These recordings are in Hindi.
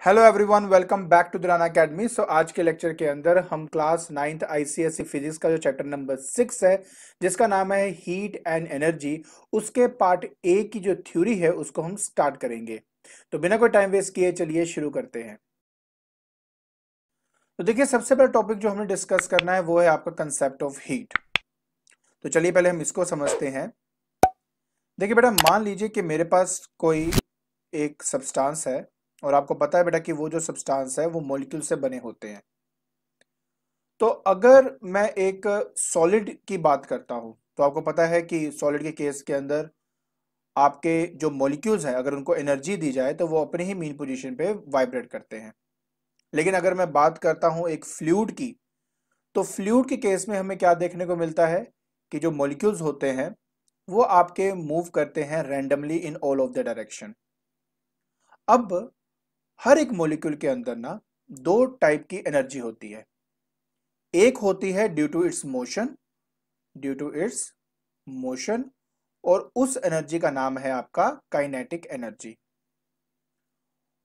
Hello everyone, welcome back to Durana academy. So आज के लेक्चर के अंदर हम क्लास 9th आईसीएसई फिजिक्स का जो चैप्टर नंबर 6 है, जिसका नाम है हीट एंड एनर्जी, उसके पार्ट ए की जो थ्योरी है उसको हम स्टार्ट करेंगे। तो बिना कोई टाइम वेस्ट किए चलिए शुरू करते हैं। तो देखिए, सबसे पहला टॉपिक जो हमें डिस्कस करना है वो है आपका कंसेप्ट ऑफ हीट। तो चलिए पहले हम इसको समझते हैं। देखिए बेटा, मान लीजिए कि मेरे पास कोई एक सब्सटेंस है और आपको पता है बेटा कि वो जो सब्सटेंस है वो मॉलिक्यूल से बने होते हैं। तो अगर मैं एक सॉलिड की बात करता हूं तो आपको पता है कि सॉलिड के केस के अंदर आपके जो मॉलिक्यूल्स हैं अगर उनको एनर्जी दी जाए तो वो अपने ही मीन पोजीशन पे वाइब्रेट करते हैं। लेकिन अगर मैं बात करता हूं एक फ्लूइड की, तो फ्लूइड के केस में हमें क्या देखने को मिलता है कि जो मॉलिक्यूल्स होते हैं वो आपके मूव करते हैं randomly in all of the direction. अब हर एक मॉलिक्यूल के अंदर ना दो टाइप की एनर्जी होती है। एक होती है due to its motion, due to its motion, और उस एनर्जी का नाम है आपका काइनेटिक एनर्जी।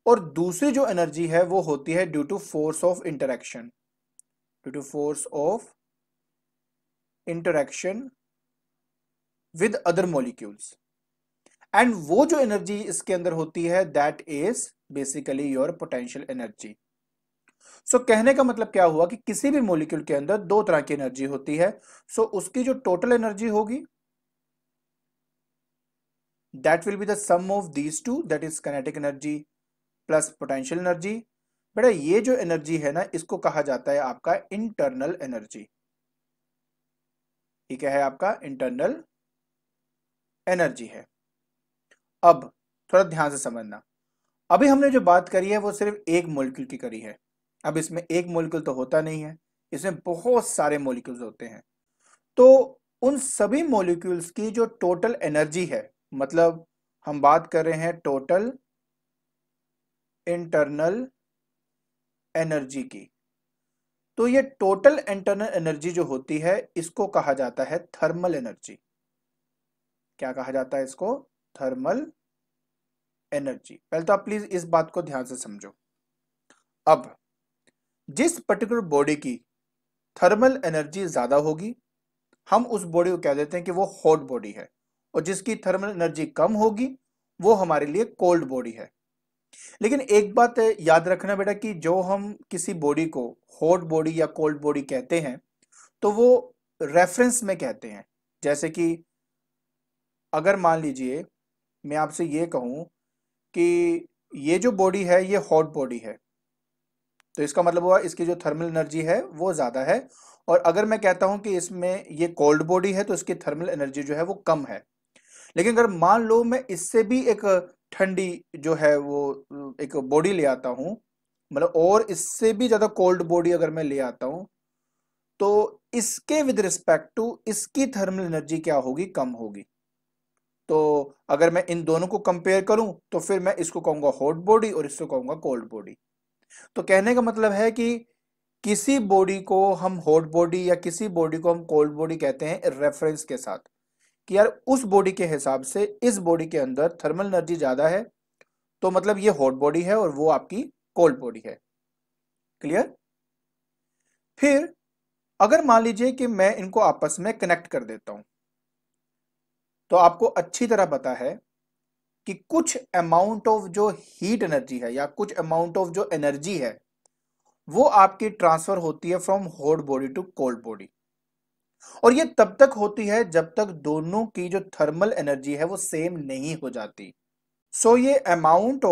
और दूसरी जो एनर्जी है वो होती है due to force of interaction, due to force of interaction with other molecules. And वो जो एनर्जी इसके अंदर होती है that is basically your potential energy. So कहने का मतलब क्या हुआ कि किसी भी मॉलिक्यूल के अंदर दो तरह की एनर्जी होती है। सो उसकी जो टोटल एनर्जी होगी that will be the sum of these two, that is kinetic energy plus potential energy। बेटा ये जो एनर्जी है ना इसको कहा जाता है आपका इंटरनल एनर्जी। ठीक है आपका इंटरनल एनर्जी है। अब थोड़ा ध्यान से समझना, अभी हमने जो बात करी है वो सिर्फ एक मॉलिक्यूल की करी है। अब इसमें एक मॉलिक्यूल तो होता नहीं है, इसमें बहुत सारे मॉलिक्यूल्स होते हैं। तो उन सभी मॉलिक्यूल्स की जो टोटल एनर्जी है, मतलब हम बात कर रहे हैं टोटल इंटरनल एनर्जी की, तो ये टोटल इंटरनल एनर्जी जो होती है इसको कहा जाता है थर्मल एनर्जी। क्या कहा जाता है इसको? Thermal energy. पहले तो आप प्लीज इस बात को ध्यान से समझो। अब जिस पर्टिकुलर बॉडी की थर्मल एनर्जी ज्यादा होगी हम उस बॉडी को कह देते हैं कि वो हॉट बॉडी है, और जिसकी थर्मल एनर्जी कम होगी वो हमारे लिए कोल्ड बॉडी है। लेकिन एक बात याद रखना बेटा कि जो हम किसी बॉडी को हॉट बॉडी या कोल्ड बॉडी कहते हैं तो वो रेफरेंस में कहते हैं। जैसे कि अगर मान लीजिए मैं आपसे ये कहूं कि ये जो बॉडी है ये हॉट बॉडी है, तो इसका मतलब हुआ इसकी जो थर्मल एनर्जी है वो ज़्यादा है। और अगर मैं कहता हूं कि इसमें ये कोल्ड बॉडी है तो इसकी थर्मल एनर्जी जो है वो कम है। लेकिन अगर मान लो मैं इससे भी एक ठंडी जो है वो एक बॉडी ले आता हूं, मतलब और इससे भी ज़्यादा कोल्ड बॉडी अगर मैं ले आता हूं, तो इसके विद रिस्पेक्ट टू इसकी थर्मल एनर्जी क्या होगी? कम होगी। तो अगर मैं इन दोनों को कंपेयर करूं तो फिर मैं इसको कहूंगा हॉट बॉडी और इसको कहूंगा कोल्ड बॉडी। तो कहने का मतलब है कि किसी बॉडी को हम हॉट बॉडी या किसी बॉडी को हम कोल्ड बॉडी कहते हैं रेफरेंस के साथ, कि यार उस बॉडी के हिसाब से इस बॉडी के अंदर थर्मल एनर्जी ज्यादा है, तो मतलब ये हॉट बॉडी है और वो आपकी कोल्ड बॉडी है। क्लियर? फिर अगर मान लीजिए कि मैं इनको आपस में कनेक्ट कर देता हूं, तो आपको अच्छी तरह पता है कि कुछ अमाउंट ऑफ जो हीट एनर्जी है या कुछ अमाउंट ऑफ जो एनर्जी है वो आपकी ट्रांसफर होती है from hot body to cold body. और ये तब तक होती है जब तक दोनों की जो थर्मल एनर्जी है वो सेम नहीं हो जाती। सो ये अमाउंट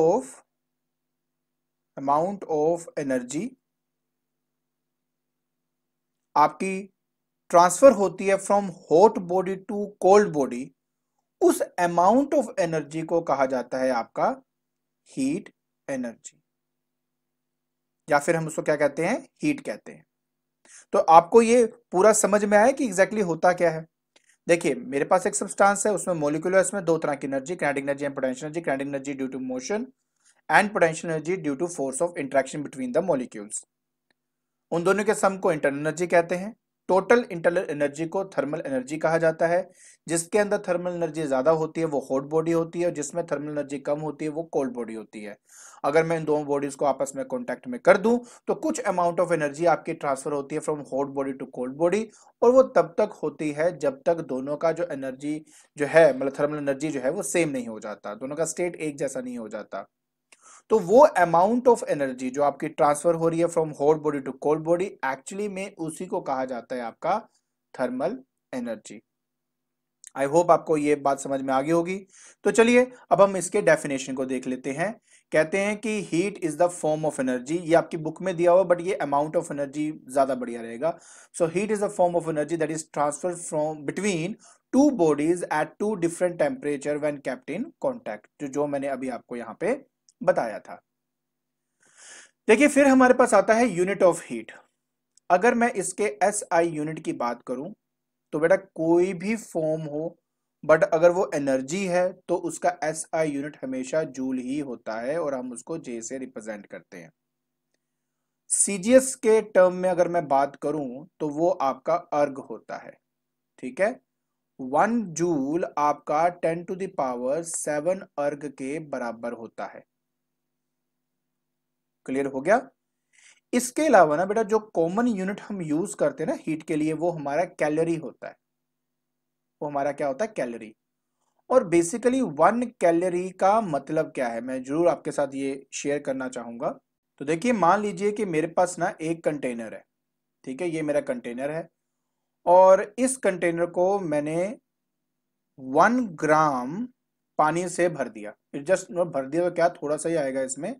ऑफ एनर्जी आपकी ट्रांसफर होती है from hot body to cold body, उस अमाउंट ऑफ एनर्जी को कहा जाता है आपका हीट एनर्जी, या फिर हम उसको क्या कहते हैं? हीट कहते हैं। तो आपको ये पूरा समझ में आया कि एग्जैक्टली होता क्या है? देखिए, मेरे पास एक सब्सटेंस है, उसमें मॉलिक्यूल है, इसमें दो तरह की energy, kinetic energy and potential energy. Kinetic energy due to motion and potential energy due to force of interaction between the molecules. उन दोनों के सम को इंटरनल एनर्जी कहते हैं। टोटल इंटरनल एनर्जी को थर्मल एनर्जी कहा जाता है। जिसके अंदर थर्मल एनर्जी ज्यादा होती है वो हॉट बॉडी होती है, और जिसमें थर्मल एनर्जी कम होती है वो कोल्ड बॉडी होती है। अगर मैं इन दोनों बॉडीज को आपस में कॉन्टैक्ट में कर दूं तो कुछ अमाउंट ऑफ एनर्जी आपकी ट्रांसफर होती है from hot body to cold body, और वो तब तक होती है जब तक दोनों का जो एनर्जी जो है, मतलब थर्मल एनर्जी जो है वो सेम नहीं हो जाता, दोनों का स्टेट एक जैसा नहीं हो जाता। तो वो अमाउंट ऑफ एनर्जी जो आपकी ट्रांसफर हो रही है from hot body to cold body, actually में उसी को कहा जाता है आपका थर्मल एनर्जी। आई होप आपको ये बात समझ में आ गई होगी। तो चलिए अब हम इसके डेफिनेशन को देख लेते हैं। कहते हैं कि heat is the form of energy, ये आपकी बुक में दिया हुआ बट ये अमाउंट ऑफ एनर्जी ज्यादा बढ़िया रहेगा। So heat is the form of energy that is transfer from between two bodies at two different temperature when kept in contact, जो मैंने अभी आपको यहाँ पे बताया था। देखिए फिर हमारे पास आता है यूनिट ऑफ हीट। अगर मैं इसके SI यूनिट की बात करूं तो बेटा कोई भी फॉर्म हो बट अगर वो एनर्जी है तो उसका SI यूनिट हमेशा जूल ही होता है, और हम उसको J से रिप्रेजेंट करते हैं। CGS के टर्म में अगर मैं बात करूं तो वो आपका अर्ग होता है। ठीक है, 1 जूल आपका 10⁻⁷ अर्ग के बराबर होता है। क्लियर हो गया। इसके अलावा ना बेटा जो कॉमन यूनिट हम यूज करते हैं ना हीट के लिए, वो हमारा कैलोरी होता है। वो हमारा क्या होता है? कैलोरी। और बेसिकली 1 कैलोरी का मतलब क्या है, मैं जरूर आपके साथ ये शेयर करना चाहूंगा। तो देखिए मान लीजिए कि मेरे पास ना एक कंटेनर है। ठीक है, ये मेरा कंटेनर है और इस कंटेनर को मैंने 1 ग्राम पानी से भर दिया। जस्ट भर दिया तो क्या थोड़ा सा ही आएगा इसमें।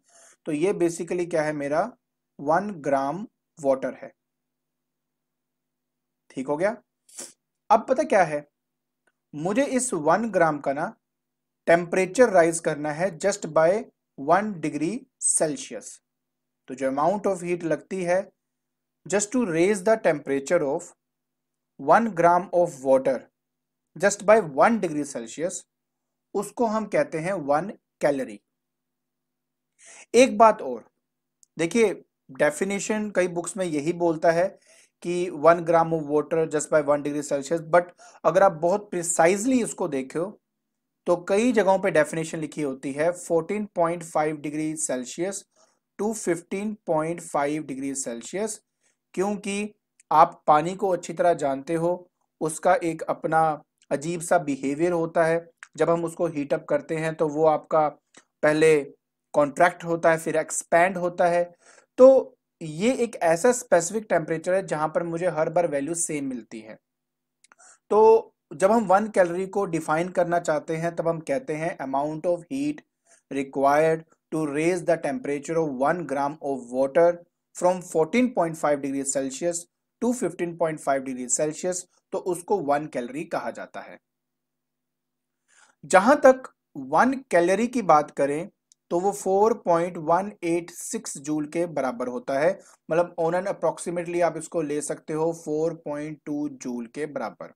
तो ये बेसिकली क्या है, मेरा 1 ग्राम वाटर है। ठीक हो गया। अब पता क्या है, मुझे इस 1 ग्राम का ना टेम्परेचर राइज करना है जस्ट बाय 1 डिग्री सेल्सियस। तो जो अमाउंट ऑफ हीट लगती है just to raise the temperature of 1 gram of water just by 1 degree Celsius, उसको हम कहते हैं 1 कैलोरी। एक बात और देखिए, डेफिनेशन कई बुक्स में यही बोलता है कि 1 gram of water just by 1 degree Celsius, but अगर आप बहुत प्रिसाइजली इसको देखो तो कई जगहों पे डेफिनेशन लिखी होती है 14.5 degree Celsius to 15.5 degree Celsius, क्योंकि आप पानी को अच्छी तरह जानते हो, उसका एक अपना अजीब सा बिहेवियर होता है। जब हम उसको हीट अप करते हैं तो वो आपका पहले कॉन्ट्रैक्ट होता है फिर एक्सपैंड होता है। तो ये एक ऐसा स्पेसिफिक टेम्परेचर है जहां पर मुझे हर बार वैल्यू सेम मिलती है। तो जब हम 1 कैलोरी को डिफाइन करना चाहते हैं तब हम कहते हैं amount of heat required to raise the temperature of 1 gram of water from 14.5 degree Celsius to 15.5 degree Celsius, तो उसको 1 कैलोरी कहा जाता है। जहां तक 1 कैलोरी की बात करें तो वो 4.186 जूल के बराबर होता है। मतलब ऑन एन अप्रोक्सीमेटली आप इसको ले सकते हो 4.2 जूल के बराबर।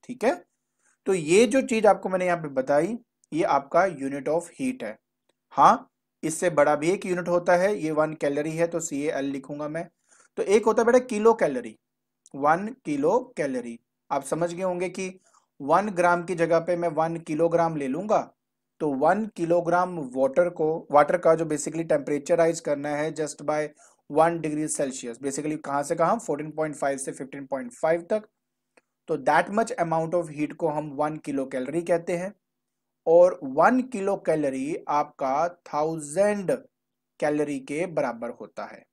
ठीक है, तो ये जो चीज आपको मैंने यहाँ पे बताई ये आपका यूनिट ऑफ हीट है। हाँ, इससे बड़ा भी एक यूनिट होता है, ये 1 कैलोरी है तो CAL लिखूंगा मैं। तो एक होता है बेटा किलो कैलोरी। 1 किलो कैलोरी आप समझ गए होंगे कि 1 ग्राम की जगह पे मैं 1 किलोग्राम ले लूंगा। तो 1 किलोग्राम वाटर का जो बेसिकली टेम्परेचराइज करना है just by 1 degree Celsius, basically कहां से कहां 14.5 से 15.5 तक। तो that much amount of heat को हम 1 किलो कैलोरी कहते हैं। और 1 किलो कैलोरी आपका 1000 कैलोरी के बराबर होता है।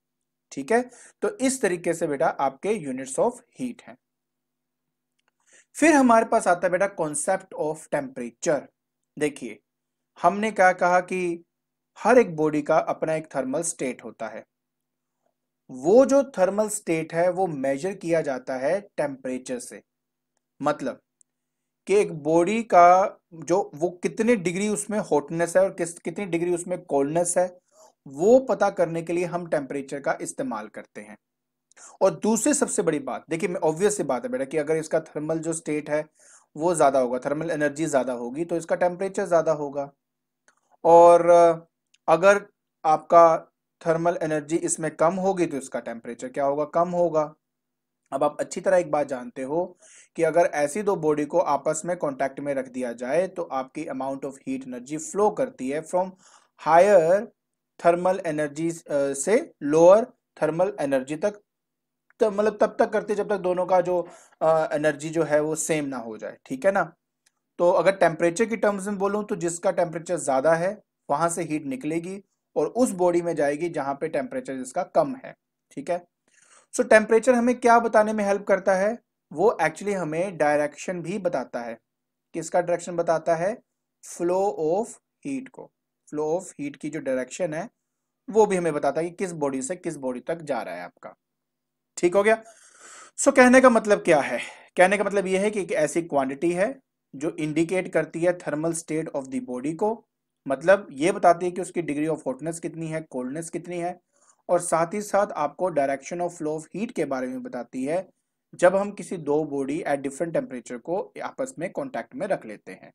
ठीक है, तो इस तरीके से बेटा आपके यूनिट्स ऑफ हीट हैं। फिर हमारे पास आता है बेटा कॉन्सेप्ट ऑफ टेम्परेचर। देखिए हमने क्या कहा कि हर एक बॉडी का अपना एक थर्मल स्टेट होता है। वो जो थर्मल स्टेट है वो मेजर किया जाता है टेम्परेचर से। मतलब कि एक बॉडी का जो वो कितने डिग्री उसमें हॉटनेस है और कितनी डिग्री उसमें कोल्डनेस है, वो पता करने के लिए हम टेम्परेचर का इस्तेमाल करते हैं। और दूसरी सबसे बड़ी बात देखिए, मैं ऑब्वियस सी बात है बेटा कि अगर इसका थर्मल जो स्टेट है वो ज्यादा होगा, थर्मल एनर्जी ज्यादा होगी तो इसका टेम्परेचर ज्यादा होगा। और अगर आपका थर्मल एनर्जी इसमें कम होगी तो इसका टेम्परेचर क्या होगा? कम होगा। अब आप अच्छी तरह एक बात जानते हो कि अगर ऐसी दो बॉडी को आपस में कांटेक्ट में रख दिया जाए तो आपकी amount of heat energy flow करती है फ्रॉम हायर थर्मल एनर्जी से लोअर थर्मल एनर्जी तक। तो मतलब तब तक करते जब तक दोनों का जो एनर्जी जो है वो सेम ना हो जाए, ठीक है ना। तो अगर टेम्परेचर की टर्म्स में बोलूं तो जिसका टेम्परेचर ज्यादा है वहां से हीट निकलेगी और उस बॉडी में जाएगी जहां पे टेम्परेचर जिसका कम है, ठीक है। सो टेम्परेचर हमें क्या बताने में हेल्प करता है, वो एक्चुअली हमें डायरेक्शन भी बताता है। किसका डायरेक्शन बताता है, फ्लो ऑफ हीट को। फ्लो ऑफ हीट की जो डायरेक्शन है वो भी हमें बताता है कि किस बॉडी से किस बॉडी तक जा रहा है आपका, ठीक हो गया। सो कहने का मतलब क्या है, कहने का मतलब यह है कि एक ऐसी क्वांटिटी है जो इंडिकेट करती है thermal state of the body को, मतलब ये बताती है कि उसकी डिग्री ऑफ हॉटनेस कितनी है, कोल्डनेस कितनी है, और साथ ही साथ आपको direction of flow of heat के बारे में बताती है जब हम किसी दो बॉडी एट डिफरेंट टेम्परेचर को आपस में कांटेक्ट में रख लेते हैं।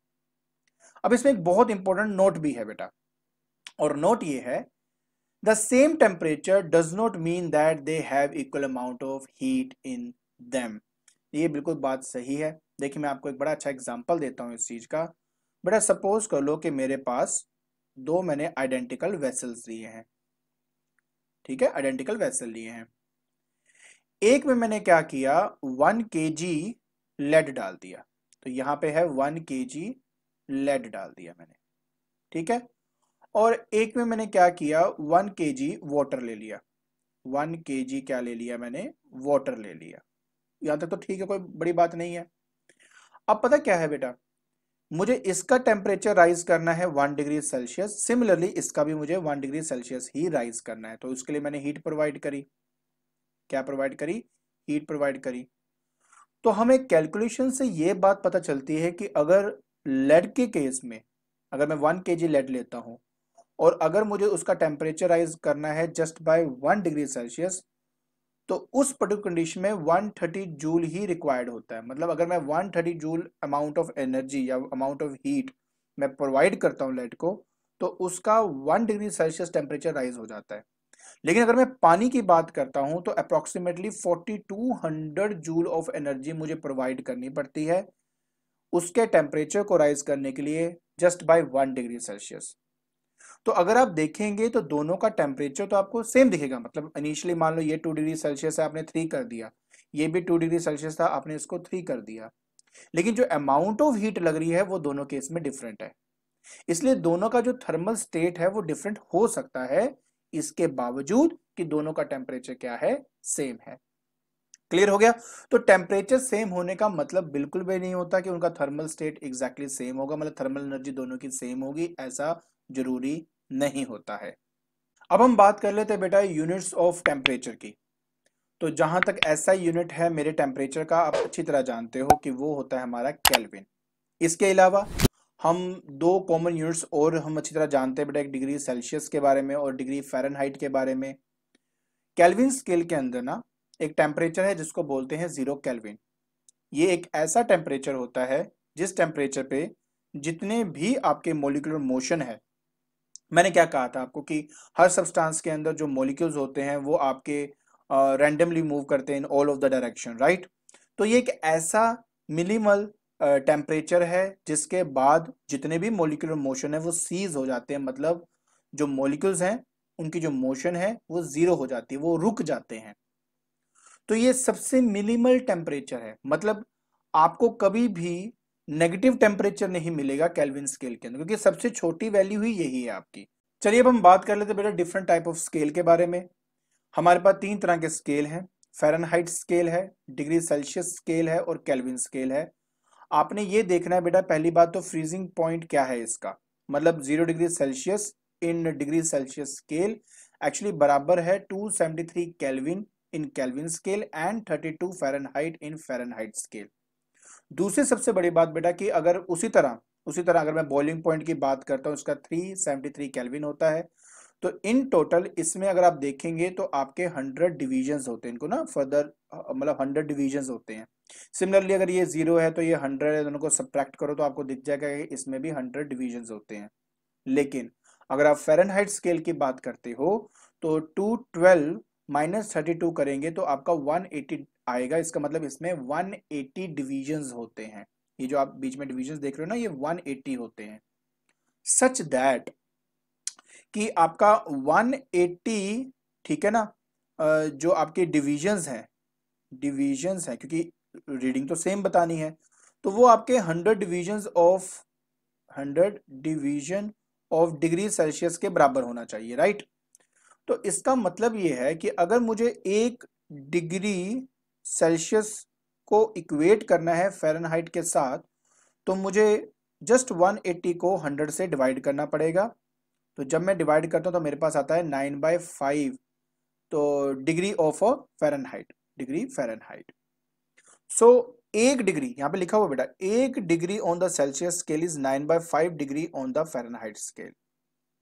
अब इसमें एक बहुत इंपॉर्टेंट नोट भी है बेटा, और नोट ये है, the same temperature does not mean that they have equal amount of heat in them। ये बिल्कुल बात सही है। देखिए मैं आपको एक बड़ा अच्छा एग्जांपल देता हूँ इस चीज का। बेटा सपोज कर लो कि मेरे पास दो मैंने आइडेंटिकल वेसल्स लिए हैं, ठीक है, आइडेंटिकल वेसल लिए हैं। एक में मैंने क्या किया, 1 kg लेड डाल दिया, तो यहाँ पे है 1 kg लेड डाल दिया मैंने, ठीक है। और एक में मैंने क्या किया, 1 kg वाटर ले लिया, 1 kg क्या ले लिया मैंने, वाटर ले लिया। यहां तक तो ठीक है, कोई बड़ी बात नहीं है। अब पता क्या है बेटा, मुझे इसका टेम्परेचर राइज करना है 1 डिग्री सेल्सियस, सिमिलरली इसका भी मुझे 1 डिग्री सेल्सियस ही राइज करना है, तो उसके लिए मैंने हीट प्रोवाइड करी। क्या प्रोवाइड करी, हीट प्रोवाइड करी। तो हमें कैलकुलेशन से ये बात पता चलती है कि अगर लेड के केस में अगर मैं 1 kg लेड लेता हूं और अगर मुझे उसका टेम्परेचर राइज करना है जस्ट बाय 1 डिग्री सेल्सियस, तो उस पर्टिकुलर कंडीशन में 130 जूल ही रिक्वायर्ड होता है। मतलब अगर मैं 130 जूल अमाउंट ऑफ एनर्जी या अमाउंट ऑफ हीट मैं प्रोवाइड करता हूं लेड को, तो उसका 1 डिग्री सेल्सियस टेम्परेचर राइज हो जाता है। लेकिन अगर मैं पानी की बात करता हूं तो अप्रोक्सीमेटली 4200 जूल ऑफ एनर्जी मुझे प्रोवाइड करनी पड़ती है उसके टेम्परेचर को राइज करने के लिए जस्ट बाय 1 डिग्री सेल्सियस। तो अगर आप देखेंगे तो दोनों का टेम्परेचर तो आपको सेम दिखेगा, मतलब इनिशियली मान लो ये 2 डिग्री सेल्सियस है, आपने 3 कर दिया, ये भी 2 डिग्री सेल्सियस था, आपने इसको 3 कर दिया, लेकिन जो अमाउंट ऑफ हीट लग रही है वो दोनों केस में डिफरेंट है। इसलिए दोनों का जो थर्मल स्टेट है वो डिफरेंट हो सकता है, इसके बावजूद कि दोनों का टेम्परेचर क्या है, सेम है। क्लियर हो गया। तो टेम्परेचर सेम होने का मतलब बिल्कुल भी नहीं होता कि उनका थर्मल स्टेट एग्जैक्टली सेम होगा, मतलब थर्मल एनर्जी दोनों की सेम होगी, ऐसा जरूरी नहीं होता है। अब हम बात कर लेते हैं बेटा यूनिट्स ऑफ टेम्परेचर की। तो जहां तक ऐसा यूनिट है मेरे टेम्परेचर का, आप अच्छी तरह जानते हो कि वो होता है हमारा केल्विन। इसके अलावा हम दो कॉमन यूनिट्स और हम अच्छी तरह जानते हैं बेटा, एक डिग्री सेल्सियस के बारे में और डिग्री फ़ारेनहाइट के बारे में। केल्विन स्केल के अंदर ना एक टेम्परेचर है जिसको बोलते हैं 0 केल्विन। ये एक ऐसा टेम्परेचर होता है जिस टेम्परेचर पे जितने भी आपके मोलिकुलर मोशन है, मैंने क्या कहा था आपको कि हर सब्सटेंस के अंदर जो मॉलिक्यूल्स होते हैं वो आपके रैंडमली मूव करते हैं in all of the direction, right. तो ये एक ऐसा मिनिमल टेम्परेचर है जिसके बाद जितने भी मॉलिक्यूलर मोशन है वो सीज हो जाते हैं, मतलब जो मॉलिक्यूल्स हैं उनकी जो मोशन है वो जीरो हो जाती है, वो रुक जाते हैं। तो ये सबसे मिनिमल टेम्परेचर है, मतलब आपको कभी भी नेगेटिव टेम्परेचर नहीं मिलेगा केल्विन स्केल के अंदर, क्योंकि सबसे छोटी वैल्यू ही यही है आपकी। चलिए अब हम बात कर लेते हैं बेटा डिफरेंट टाइप ऑफ स्केल के बारे में। हमारे पास 3 तरह के स्केल हैं, फ़ारेनहाइट स्केल है, डिग्री सेल्सियस स्केल है और केल्विन स्केल है। आपने ये देखना है बेटा, पहली बात तो फ्रीजिंग पॉइंट क्या है इसका, मतलब 0 degree Celsius in degree Celsius scale actually बराबर है 273 kelvin in kelvin scale and 32 Fahrenheit in Fahrenheit scale. दूसरी सबसे बड़ी बात बेटा कि अगर उसी तरह अगर मैं बॉइलिंग पॉइंट की बात करता हूँ उसका 373 केल्विन होता है। तो इन टोटल इसमें अगर आप देखेंगे तो आपके 100 डिवीजन्स होते हैं, इनको ना फर्दर मतलब 100 डिवीजन्स होते हैं। सिमिलरली अगर ये 0 है तो ये 100 है, दोनों को सब्ट्रैक्ट करो तो आपको दिख जाएगा कि इसमें भी 100 डिवीजन्स होते हैं। लेकिन अगर आप फ़ारेनहाइट स्केल की बात करते हो तो 212 -32 करेंगे तो आपका 180 आएगा, इसका मतलब इसमें 180 डिविजन्स होते हैं। ये जो आप बीच में डिविजन्स देख रहे हो ना, ये 180 होते हैं। सच दैट कि आपका 180, ठीक है ना, जो आपके डिविजन्स हैं क्योंकि रीडिंग तो सेम बतानी है, तो वो आपके 100 डिवीजन ऑफ डिग्री सेल्सियस के बराबर होना चाहिए, राइट। तो इसका मतलब ये है कि अगर मुझे 1 डिग्री सेल्सियस को इक्वेट करना है फ़ारेनहाइट के साथ, तो मुझे जस्ट 180 को 100 से डिवाइड करना पड़ेगा। तो जब मैं डिवाइड करता हूं तो मेरे पास आता है 9/5, तो degree of Fahrenheit, degree Fahrenheit. So 1 degree यहाँ पे लिखा हुआ बेटा, 1 degree on the Celsius scale is 9/5 degree on the Fahrenheit scale.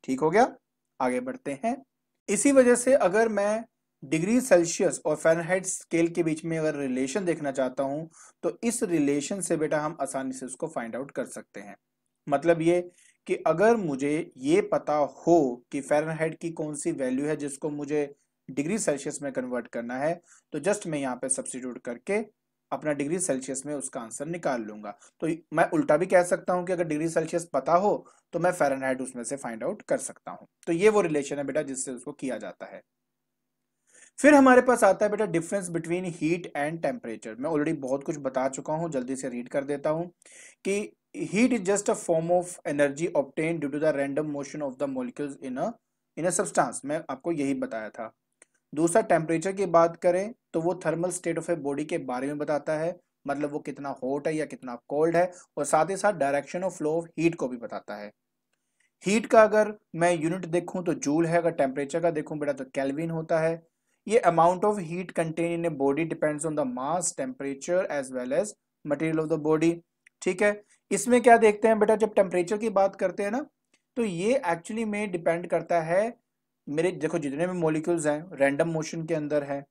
ठीक हो गया, आगे बढ़ते हैं। इसी वजह से अगर मैं डिग्री सेल्सियस और फ़ारेनहाइट स्केल के बीच में अगर रिलेशन देखना चाहता हूं, तो इस रिलेशन से बेटा हम आसानी से उसको फाइंड आउट कर सकते हैं। मतलब ये कि अगर मुझे ये पता हो कि फ़ारेनहाइट की कौन सी वैल्यू है जिसको मुझे डिग्री सेल्सियस में कन्वर्ट करना है, तो जस्ट मैं यहाँ पे सब्स्टिट्यूट करके अपना डिग्री सेल्सियस में उसका आंसर निकाल लूंगा। तो मैं उल्टा भी कह सकता हूं कि अगर डिग्री सेल्सियस पता हो तो मैं फ़ारेनहाइट उसमें से फाइंड आउट कर सकता हूं। तो ये वो रिलेशन है बेटा जिससे उसको किया जाता है। फिर हमारे पास आता है बेटा difference between heat and temperature. मैं ऑलरेडी बहुत कुछ बता चुका हूं, जल्दी से रीड कर देता हूं कि heat is just a form of energy obtain due to the random motion of the molecules in a substance. मैं आपको यही बताया था। दूसरा, टेम्परेचर की बात करें तो वो thermal state of a body के बारे में बताता है, मतलब वो कितना हॉट है या कितना कोल्ड है, और साथ ही साथ direction of flow of heat को भी बताता है। हीट का अगर मैं यूनिट देखूं तो जूल है, अगर टेम्परेचर का देखूं बेटा तो केल्विन होता है। ये amount of heat contain in a body depends on the mass, temperature as well as material of the body. ठीक है, इसमें क्या देखते हैं बेटा, जब टेम्परेचर की बात करते हैं ना, तो ये एक्चुअली में डिपेंड करता है, मेरे देखो जितने भी मॉलिक्यूल्स हैं रैंडम मोशन के अंदर है,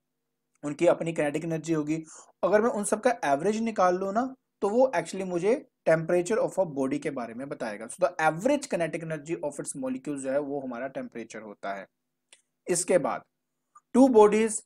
उनकी अपनी काइनेटिक एनर्जी होगी। अगर मैं उन सबका एवरेज निकाल लूँ ना, तो वो एक्चुअली मुझे टेम्परेचर ऑफ अ बॉडी के बारे में बताएगा। So the average kinetic energy of its molecules जो है वो हमारा टेम्परेचर होता है। इसके बाद two bodies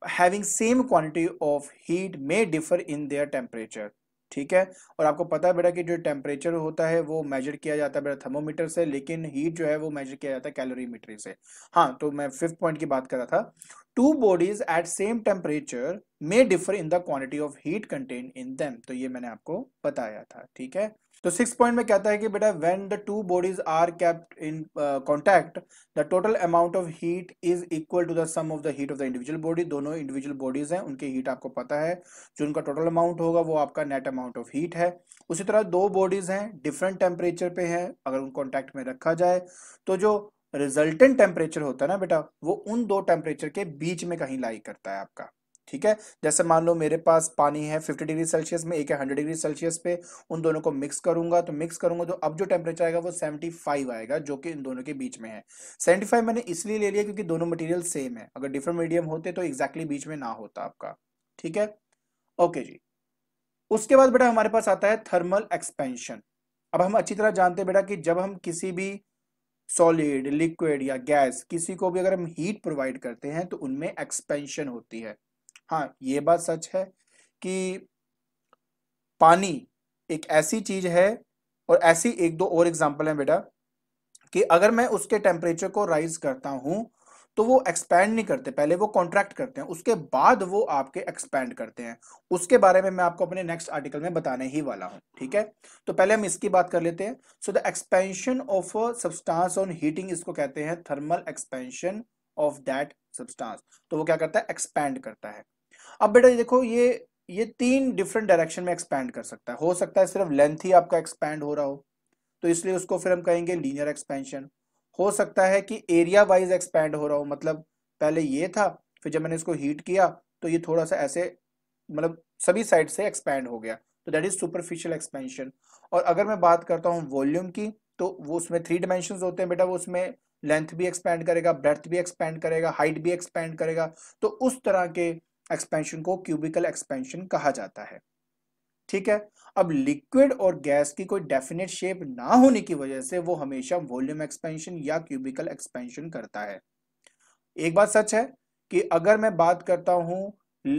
having same quantity of heat may differ in their temperature. ठीक है, और आपको पता है बेटा कि जो टेम्परेचर होता है वो मेजर किया जाता है बेटा थर्मोमीटर से, लेकिन हीट जो है वो मेजर किया जाता है कैलोरीमीटर से। हाँ, तो मैं 5th पॉइंट की बात कर रहा था, two bodies at same temperature may differ in the quantity of heat contain in them. तो ये मैंने आपको बताया था। ठीक है, तो 6th पॉइंट में कहता है कि बेटा when the two bodies are kept in contact the total amount of heat is equal to the sum of the heat of the individual body. दोनों इंडिविजुअल बॉडीज हैं, उनकी हीट आपको पता है, जो उनका टोटल अमाउंट होगा वो आपका नेट अमाउंट ऑफ हीट है। उसी तरह दो बॉडीज हैं, डिफरेंट टेम्परेचर पे हैं, अगर उनको कॉन्टैक्ट में रखा जाए तो जो रिजल्टेंट टेम्परेचर होता है ना बेटा, वो उन दो टेम्परेचर के बीच में कहीं लाई करता है आपका। ठीक है, जैसे मान लो मेरे पास पानी है 50 डिग्री सेल्सियस में, एक है 100 डिग्री सेल्सियस पे, उन दोनों को मिक्स करूंगा तो अब जो टेम्परेचर आएगा वो 75 आएगा, जो कि इन दोनों के बीच में है। 75 मैंने इसलिए ले लिया क्योंकि दोनों मटेरियल सेम है, अगर डिफरेंट मीडियम होते तो एग्जैक्टली बीच में ना होता आपका। ठीक है, ओके जी। उसके बाद बेटा हमारे पास आता है थर्मल एक्सपेंशन। अब हम अच्छी तरह जानते हैं बेटा कि जब हम किसी भी सॉलिड, लिक्विड या गैस किसी को भी अगर हम हीट प्रोवाइड करते हैं तो उनमें एक्सपेंशन होती है। हाँ, ये बात सच है कि पानी एक ऐसी चीज है, और ऐसी एक दो और एग्जांपल हैं बेटा, कि अगर मैं उसके टेम्परेचर को राइज करता हूं तो वो एक्सपैंड नहीं करते, पहले वो कॉन्ट्रैक्ट करते हैं, उसके बाद वो आपके एक्सपैंड करते हैं। उसके बारे में मैं आपको अपने नेक्स्ट आर्टिकल में बताने ही वाला हूं। ठीक है, तो पहले हम इसकी बात कर लेते हैं। So the expansion of a substance on heating, इसको कहते हैं thermal expansion of that substance. तो वो क्या करता है, एक्सपैंड करता है। अब बेटा देखो, ये 3 डिफरेंट डायरेक्शन में एक्सपैंड कर सकता है। हो सकता है सिर्फ लेंथ ही आपका एक्सपैंड हो रहा हो, तो इसलिए उसको फिर हम कहेंगे लीनियर एक्सपेंशन। हो सकता है कि एरिया वाइज एक्सपैंड हो रहा हो, मतलब पहले ये था, फिर जब मैंने इसको हीट किया तो ये थोड़ा सा ऐसे, मतलब सभी साइड से एक्सपैंड हो गया, तो दैट इज सुपरफिशियल एक्सपेंशन। और अगर मैं बात करता हूँ वॉल्यूम की, तो वो उसमें 3 डायमेंशन होते हैं बेटा, वो उसमें लेंथ भी एक्सपैंड करेगा, ब्रेड्थ भी एक्सपैंड करेगा, हाइट भी एक्सपैंड करेगा। तो उस तरह के एक्सपेंशन को क्यूबिकल एक्सपेंशन कहा जाता है। ठीक है, अब लिक्विड और गैस की कोई डेफिनेट शेप ना होने की वजह से वो हमेशा वॉल्यूम एक्सपेंशन या क्यूबिकल एक्सपेंशन करता है। एक बात सच है कि अगर मैं बात करता हूं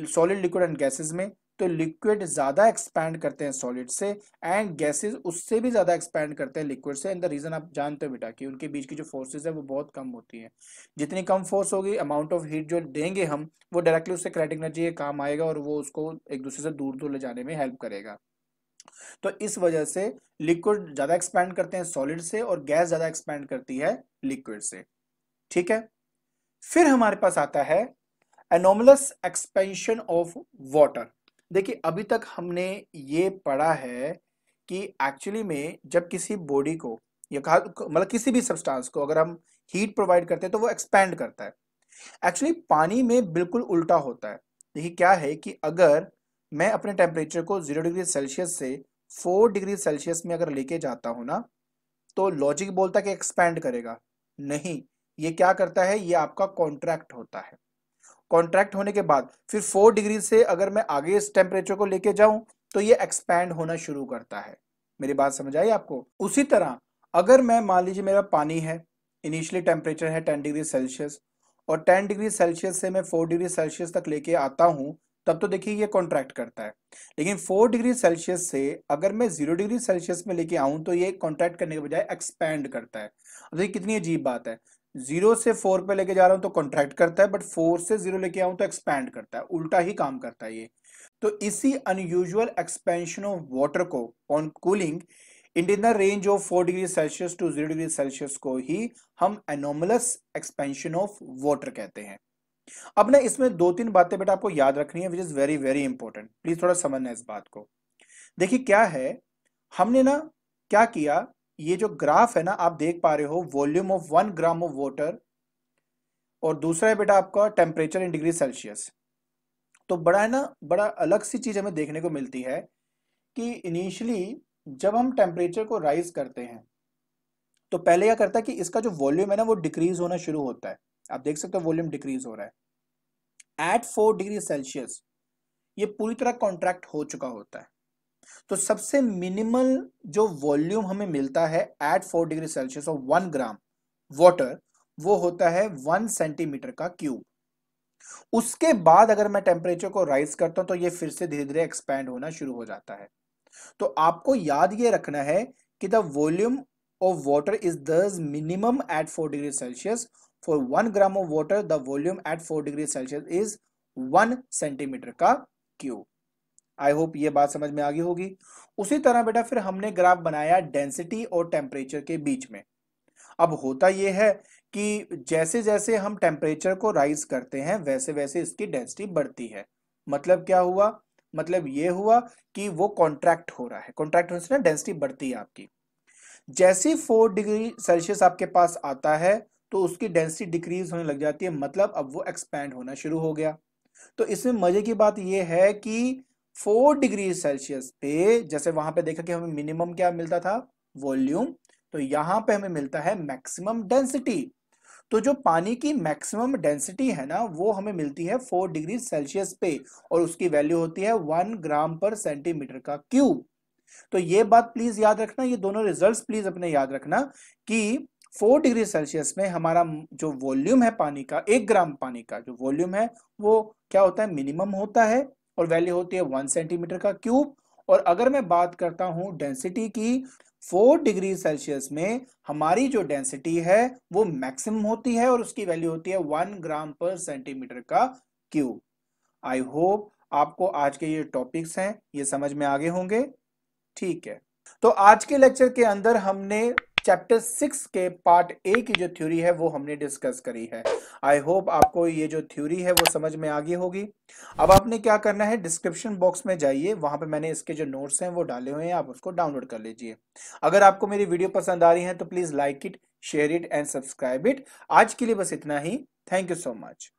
सॉलिड, लिक्विड एंड गैसेस में, तो लिक्विड ज्यादा एक्सपैंड करते हैं सॉलिड से एंड गैसेस उससे भी ज्यादा एक्सपैंड करते हैं लिक्विड से। एंड द रीजन आप जानते हो बेटा कि उनके बीच की जो फोर्सेज है वो बहुत कम होती है। जितनी कम फोर्स होगी, अमाउंट ऑफ हीट जो देंगे हम, वो डायरेक्टली उससे काइनेटिक एनर्जी के काम आएगा और वो उसको एक दूसरे से दूर दूर ले जाने में हेल्प करेगा। तो इस वजह से लिक्विड ज्यादा एक्सपैंड करते हैं सॉलिड से और गैस ज्यादा एक्सपैंड करती है लिक्विड से। ठीक है, फिर हमारे पास आता है एनोमलस एक्सपेंशन ऑफ वाटर। देखिए अभी तक हमने ये पढ़ा है कि एक्चुअली में जब किसी बॉडी को या कहा मतलब किसी भी सब्सटेंस को अगर हम हीट प्रोवाइड करते हैं तो वो एक्सपैंड करता है। एक्चुअली पानी में बिल्कुल उल्टा होता है। देखिए क्या है कि अगर मैं अपने टेम्परेचर को 0 डिग्री सेल्सियस से 4 डिग्री सेल्सियस में अगर लेके जाता हूं ना, तो लॉजिक बोलता है कि एक्सपैंड करेगा। नहीं, ये क्या करता है, ये आपका कॉन्ट्रैक्ट होता है। कॉन्ट्रैक्ट होने के बाद फिर 4 डिग्री से अगर मैं आगे इस टेम्परेचर को लेके जाऊं तो ये एक्सपैंड होना शुरू करता है। मेरी बात समझ आई आपको? उसी तरह अगर मैं मान लीजिए मेरा पानी है, इनिशियली टेम्परेचर है 10 डिग्री सेल्सियस और 10 डिग्री सेल्सियस से मैं 4 डिग्री सेल्सियस तक लेके आता हूं, तब तो देखिए ये कॉन्ट्रैक्ट करता है। लेकिन 4 डिग्री सेल्सियस से अगर मैं 0 डिग्री सेल्सियस में लेके आऊं तो ये कॉन्ट्रैक्ट करने के बजाय एक्सपैंड करता है। अब देखिए कितनी अजीब बात है, 0 से 4 पे लेके जा रहा हूं तो कॉन्ट्रैक्ट करता है, बट 4 से 0 लेके आऊं तो एक्सपैंड करता है। उल्टा ही काम करता है ये। तो इसी अनयूजुअल एक्सपेंशन ऑफ वाटर को on cooling in the range of 4 degree Celsius to 0 degree Celsius को ही हम एनोमलस एक्सपेंशन ऑफ वाटर कहते हैं। अब ना इसमें दो तीन बातें बेटा आपको याद रखनी है which is very very important. Please थोड़ा समझना है इस बात को। देखिए क्या है, हमने ना क्या किया, ये जो ग्राफ है ना आप देख पा रहे हो, volume of 1 gram of water और दूसरा है बेटा आपका टेम्परेचर इन डिग्री सेल्सियस। तो बड़ा है ना, बड़ा अलग सी चीज हमें देखने को मिलती है कि इनिशियली जब हम टेम्परेचर को राइज करते हैं तो पहले क्या करता है कि इसका जो वॉल्यूम है ना वो डिक्रीज होना शुरू होता है। आप देख सकते हो वॉल्यूम डिक्रीज हो रहा है। एट 4 डिग्री सेल्सियस ये पूरी तरह कॉन्ट्रैक्ट हो चुका होता है। तो सबसे मिनिमल जो वॉल्यूम हमें मिलता है एट 4 डिग्री सेल्सियस और 1 ग्राम वाटर, वो होता है 1 सेंटीमीटर का क्यूब। उसके बाद अगर मैं टेम्परेचर को राइज करता हूं तो ये फिर से धीरे धीरे एक्सपैंड होना शुरू हो जाता है। तो आपको याद ये रखना है कि the volume of water is thus minimum at 4 degree celsius. For 1 gram of water the volume at 4 degree celsius is 1 centimetre का क्यूब। आई होप ये बात समझ में आ गई होगी। उसी तरह बेटा फिर हमने ग्राफ बनाया डेंसिटी और टेम्परेचर के बीच में। अब होता यह है कि जैसे जैसे हम टेम्परेचर को राइज करते हैं वैसे वैसे इसकी डेंसिटी बढ़ती है। मतलब क्या हुआ, मतलब ये हुआ कि वो कॉन्ट्रैक्ट हो रहा है। कॉन्ट्रैक्ट होने से ना डेंसिटी बढ़ती है आपकी। जैसे 4 डिग्री सेल्सियस आपके पास आता है तो उसकी डेंसिटी डिक्रीज होने लग जाती है, मतलब अब वो एक्सपैंड होना शुरू हो गया। तो इसमें मजे की बात यह है कि 4 डिग्री सेल्सियस पे जैसे वहां पे देखा कि हमें मिनिमम क्या मिलता था, वॉल्यूम, तो यहां पे हमें मिलता है मैक्सिमम डेंसिटी। तो जो पानी की मैक्सिमम डेंसिटी है ना वो हमें मिलती है 4 डिग्री सेल्सियस पे और उसकी वैल्यू होती है 1 ग्राम पर सेंटीमीटर का क्यूब। तो ये बात प्लीज याद रखना, ये दोनों रिजल्ट्स प्लीज अपने याद रखना कि 4 डिग्री सेल्सियस में हमारा जो वॉल्यूम है पानी का, 1 ग्राम पानी का जो वॉल्यूम है वो क्या होता है, मिनिमम होता है और वैल्यू होती है 1 सेंटीमीटर का क्यूब। और अगर मैं बात करता हूं डेंसिटी की, 4 डिग्री सेल्सियस में हमारी जो डेंसिटी है वो मैक्सिमम होती है और उसकी वैल्यू होती है 1 ग्राम पर सेंटीमीटर का क्यूब। आई होप आपको आज के ये टॉपिक्स हैं ये समझ में आ गए होंगे। ठीक है, तो आज के लेक्चर के अंदर हमने चैप्टर 6 के पार्ट ए की जो थ्योरी है वो हमने डिस्कस करी है। आई होप आपको ये जो थ्योरी है वो समझ में आ गई होगी। अब आपने क्या करना है, डिस्क्रिप्शन बॉक्स में जाइए, वहां पे मैंने इसके जो नोट्स हैं वो डाले हुए हैं, आप उसको डाउनलोड कर लीजिए। अगर आपको मेरी वीडियो पसंद आ रही है तो please like it, share it and subscribe it. आज के लिए बस इतना ही। Thank you so much.